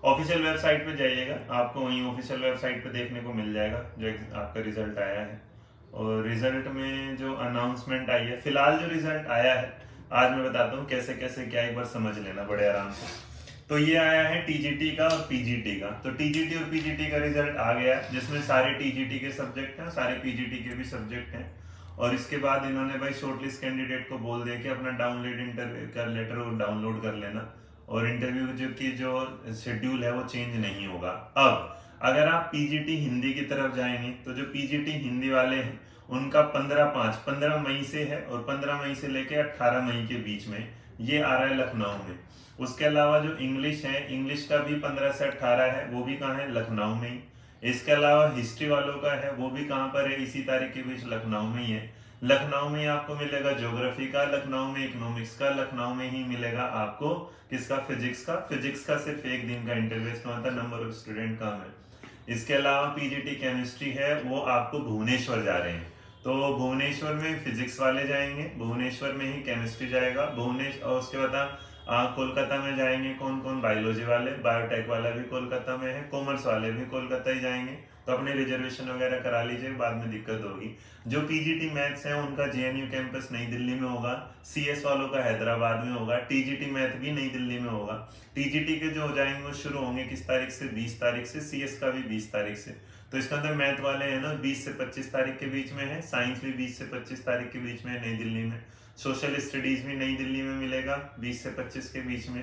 Official website पे जाइएगा, आपको वहीं ऑफिशियल वेबसाइट पे देखने को मिल जाएगा जो आपका रिजल्ट आया है। और रिजल्ट में जो अनाउंसमेंट आई है, फिलहाल जो रिजल्ट आया है आज मैं बताता हूँ कैसे कैसे क्या, एक बार समझ लेना बड़े आराम से। तो ये आया है टीजीटी का और पीजीटी का। तो टीजीटी और पीजीटी का रिजल्ट आ गया जिसमें सारे टीजीटी के सब्जेक्ट हैं, सारे पीजीटी के भी सब्जेक्ट हैं। और इसके बाद इन्होंने भाई शॉर्टलिस्ट कैंडिडेट को बोल दिया कि अपना डाउनलोड इंटरव्यू का लेटर वो डाउनलोड कर लेना, और इंटरव्यू जो शेड्यूल है वो चेंज नहीं होगा। अब अगर आप पीजीटी हिंदी की तरफ जाएंगे तो जो पीजीटी हिंदी वाले हैं उनका 15 मई से है, और 15 मई से लेकर 18 मई के बीच में ये आ रहा है लखनऊ में। उसके अलावा जो इंग्लिश है, इंग्लिश का भी 15 से 18 है, वो भी कहाँ है, लखनऊ में ही। इसके अलावा हिस्ट्री वालों का है, वो भी कहाँ पर है, इसी तारीख के बीच लखनऊ में ही है। लखनऊ में ही आपको मिलेगा ज्योग्राफी का, लखनऊ में इकोनॉमिक्स का, लखनऊ में ही मिलेगा आपको किसका, फिजिक्स का। फिजिक्स का सिर्फ एक दिन का इंटरव्यू, इसका मतलब नंबर ऑफ स्टूडेंट कम है। इसके अलावा पीजीटी केमिस्ट्री है, वो आपको भुवनेश्वर जा रहे हैं, तो भुवनेश्वर में फिजिक्स वाले जाएंगे, भुवनेश्वर में ही केमिस्ट्री जाएगा भुवनेश्वर। और उसके बाद कोलकाता में जाएंगे कौन कौन, बायोलॉजी वाले, बायोटेक वाला भी कोलकाता में है, कॉमर्स वाले भी कोलकाता ही जाएंगे। तो अपने रिजर्वेशन वगैरह करा लीजिए, बाद में दिक्कत होगी। जो पीजीटी मैथ्स है उनका जेएनयू कैंपस नई दिल्ली में होगा, सीएस वालों का हैदराबाद में होगा, टीजीटी मैथ भी नई दिल्ली में होगा। टीजीटी के जो हो जाएंगे वो शुरू होंगे किस तारीख से, 20 तारीख से, सीएस का भी 20 तारीख से। तो इसका अंदर मैथ वाले हैं ना 20 से 25 तारीख के बीच में है, साइंस भी 20 से 25 तारीख के बीच में है नई दिल्ली में, सोशल स्टडीज भी नई दिल्ली में मिलेगा 20 से 25 के बीच में।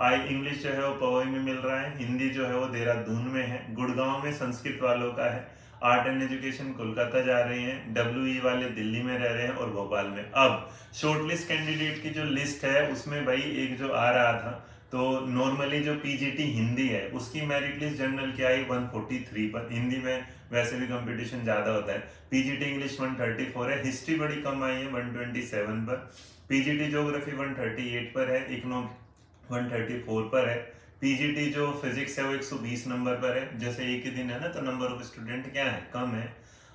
इंग्लिश जो है वो पवई में मिल रहा है, हिंदी जो है वो देहरादून में है, गुड़गांव में संस्कृत वालों का है, आर्ट एंड एजुकेशन कोलकाता जा रहे हैं, डब्ल्यूई वाले दिल्ली में रह रहे हैं और भोपाल में। अब शॉर्टलिस्ट कैंडिडेट की जो लिस्ट है उसमें भाई एक जो आ रहा था, तो नॉर्मली जो पीजीटी हिंदी है उसकी मेरिट लिस्ट जनरल की आई 143 पर, हिंदी में वैसे भी कंपटीशन ज्यादा होता है। पीजीटी इंग्लिश 134 है, हिस्ट्री बड़ी कम आई है 127 पर, पीजीटी ज्योग्राफी 138 पर है, इकोनॉमिक 134 पर है, पीजीटी जो फिजिक्स है वो 120 नंबर पर है। जैसे एक ही दिन है ना तो नंबर ऑफ स्टूडेंट क्या है, कम है,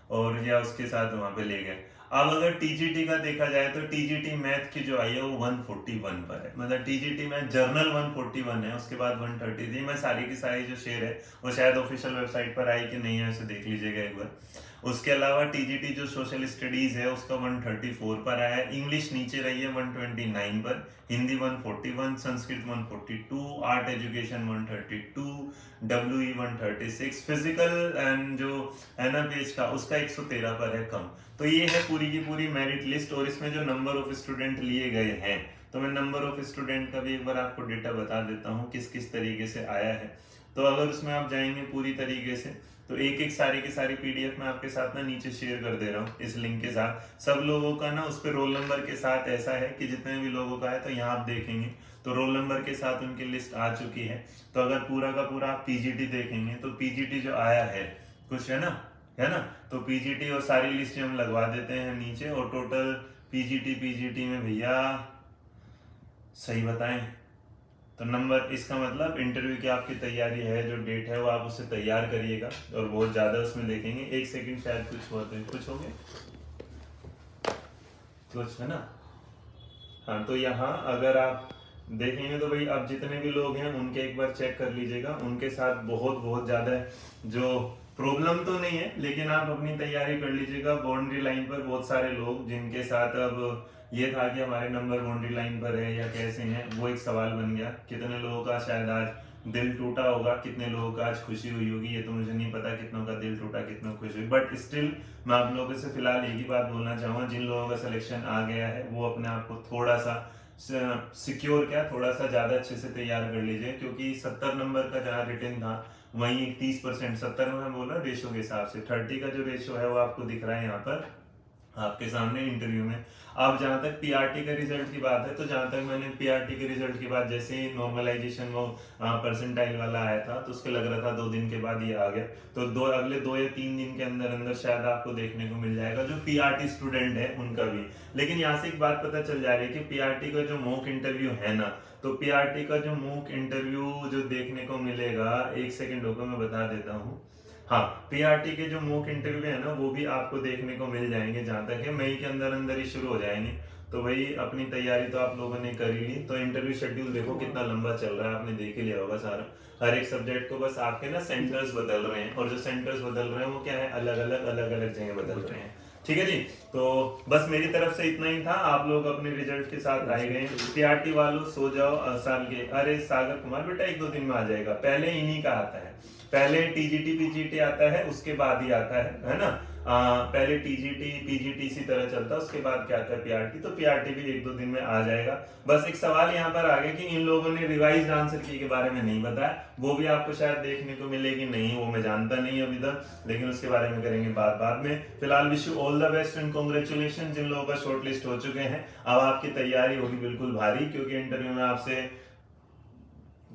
और या उसके साथ वहां पे ले गए। अब अगर टीजीटी का देखा जाए तो टीजीटी मैथ की जो आई है वो 141 पर है, मतलब टीजीटी मैथ जर्नल 141 है, उसके बाद 133। मैं सारी की सारी जो शेयर है वो शायद ऑफिशियल वेबसाइट पर आई कि नहीं है, उसे देख लीजिएगा एक बार। उसके अलावा टीजीटी जो सोशल स्टडीज है उसका 134 पर आया है, इंग्लिश नीचे रही है 129 पर, Hindi 141, Sanskrit 142, art education 132, WE 136, physical and जो है ना पेज का उसका 113 पर है, कम। तो ये है पूरी की पूरी मेरिट लिस्ट, और इसमें जो नंबर ऑफ स्टूडेंट लिए गए हैं, तो मैं नंबर ऑफ स्टूडेंट का भी एक बार आपको डेटा बता देता हूँ किस किस तरीके से आया है। तो अगर उसमें आप जाएंगे पूरी तरीके से तो एक एक सारी की सारी पीडीएफ मैं आपके साथ ना नीचे शेयर कर दे रहा हूँ इस लिंक के साथ। सब लोगों का ना उस पर रोल नंबर के साथ ऐसा है कि जितने भी लोगों का है, तो यहाँ आप देखेंगे तो रोल नंबर के साथ उनकी लिस्ट आ चुकी है। तो अगर पूरा का पूरा आप पीजीटी देखेंगे तो पीजीटी जो आया है कुछ है ना, तो पीजीटी और सारी लिस्ट हम लगवा देते हैं नीचे, और टोटल पीजीटी में भैया सही बताएं तो नंबर, इसका मतलब इंटरव्यू की आपकी तैयारी है, जो डेट है वो आप उसे तैयार करिएगा, और बहुत ज्यादा उसमें देखेंगे। एक सेकंड शायद कुछ होते हैं, कुछ हो गया कुछ है ना। हाँ, तो यहाँ अगर आप देखेंगे तो भाई अब जितने भी लोग हैं उनके एक बार चेक कर लीजिएगा, उनके साथ बहुत बहुत ज्यादा जो प्रॉब्लम तो नहीं है, लेकिन आप अपनी तैयारी कर लीजिएगा। बाउंड्री लाइन पर बहुत सारे लोग जिनके साथ अब ये था कि हमारे नंबर बाउंड्री लाइन पर है या कैसे हैं, वो एक सवाल बन गया। कितने लोगों का शायद आज दिल टूटा होगा, कितने लोगों का आज खुशी हुई होगी, ये तो मुझे नहीं पता कितनों का दिल टूटा कितनों को खुशी हुई, बट स्टिल मैं आप लोगों से फिलहाल एक ही बात बोलना चाहूंगा, जिन लोगों का सिलेक्शन आ गया है वो अपने आप को थोड़ा सा सिक्योर थोड़ा सा ज्यादा अच्छे से तैयार कर लीजिए, क्योंकि 70 नंबर का जहाँ रिटर्न था वहीं 30%, 70 में मैं बोल रहा रेशो के हिसाब से, 30 का जो रेशो है वो आपको दिख रहा है यहाँ पर आपके सामने इंटरव्यू में। अब जहां तक पीआरटी के रिजल्ट की बात है, तो जहां तक मैंने पीआरटी के रिजल्ट की बात, जैसे ही नॉर्मलाइजेशन वो परसेंटाइल वाला आया था तो उसके लग रहा था 2 दिन के बाद ये आ गया, तो अगले 2 या 3 दिन के अंदर अंदर शायद आपको देखने को मिल जाएगा जो पीआरटी स्टूडेंट है उनका भी। लेकिन यहाँ से एक बात पता चल जा रही है कि पीआरटी का जो मॉक इंटरव्यू है ना, तो पीआरटी का जो मॉक इंटरव्यू जो देखने को मिलेगा, एक सेकेंड होकर मैं बता देता हूँ। हाँ, पीआरटी के जो मॉक इंटरव्यू है ना वो भी आपको देखने को मिल जाएंगे, जहां तक है मई के अंदर अंदर ही शुरू हो जाएंगे। तो भाई अपनी तैयारी तो आप लोगों ने कर ही ली। तो इंटरव्यू शेड्यूल देखो कितना लंबा चल रहा है, आपने देख ही लिया होगा सारा। हर एक सब्जेक्ट को बस आपके ना सेंटर्स बदल रहे हैं, और जो सेंटर्स बदल रहे हैं वो क्या है, अलग अलग जगह बदल रहे हैं। ठीक है जी। तो बस मेरी तरफ से इतना ही था। आप लोग अपने रिजल्ट के साथ आए गए। पीआरटी वालों सो जाओ साल के। अरे सागर कुमार बेटा 1-2 दिन में आ जाएगा, पहले इन्हीं का आता है। पहले टीजीटी पीजीटी आता है, उसके बाद ही आता है ना। पहले टीजीटी पीजीटी इसी तरह चलता है, उसके बाद क्या आता है पीआरटी। तो पीआरटी भी 1-2 दिन में आ जाएगा। बस एक सवाल यहाँ पर आ गया कि इन लोगों ने रिवाइज्ड आंसर की के बारे में नहीं बताया, वो भी आपको शायद देखने को मिलेगी नहीं, वो मैं जानता नहीं अभी तक, लेकिन उसके बारे में करेंगे बाद में। फिलहाल wish you all the best and congratulation जिन लोगों का शॉर्ट लिस्ट हो चुके हैं। अब आपकी तैयारी होगी बिल्कुल भारी, क्योंकि इंटरव्यू में आपसे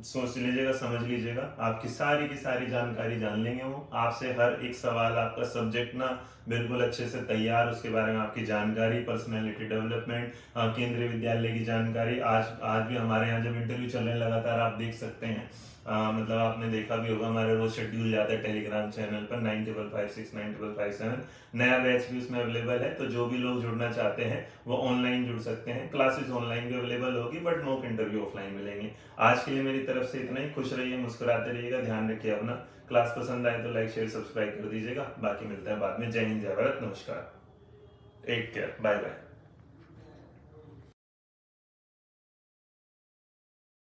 सोच लीजिएगा, समझ लीजिएगा, आपकी सारी की सारी जानकारी जान लेंगे वो आपसे। हर एक सवाल आपका सब्जेक्ट ना बिल्कुल अच्छे से तैयार, उसके बारे में आपकी जानकारी, पर्सनैलिटी डेवलपमेंट, केंद्रीय विद्यालय की जानकारी। आज भी हमारे यहाँ जब इंटरव्यू चल रहे लगातार आप देख सकते हैं। मतलब आपने देखा भी होगा हमारे रोज शेड्यूल जाता है टेलीग्राम चैनल पर 9556 9557। नया बैच भी उसमें अवेलेबल है, तो जो भी लोग जुड़ना चाहते हैं वो ऑनलाइन जुड़ सकते हैं। क्लासेस ऑनलाइन भी अवेलेबल होगी, बट मॉक इंटरव्यू ऑफलाइन मिलेंगे। आज के लिए मेरी तरफ से इतना ही। खुश रहिए, मुस्कुराते रहिएगा, ध्यान रखिए अपना। क्लास पसंद आए तो लाइक शेयर सब्सक्राइब कर दीजिएगा। बाकी मिलता है बाद में। जय हिंद, जय भारत, नमस्कार, टेक केयर, बाय बाय।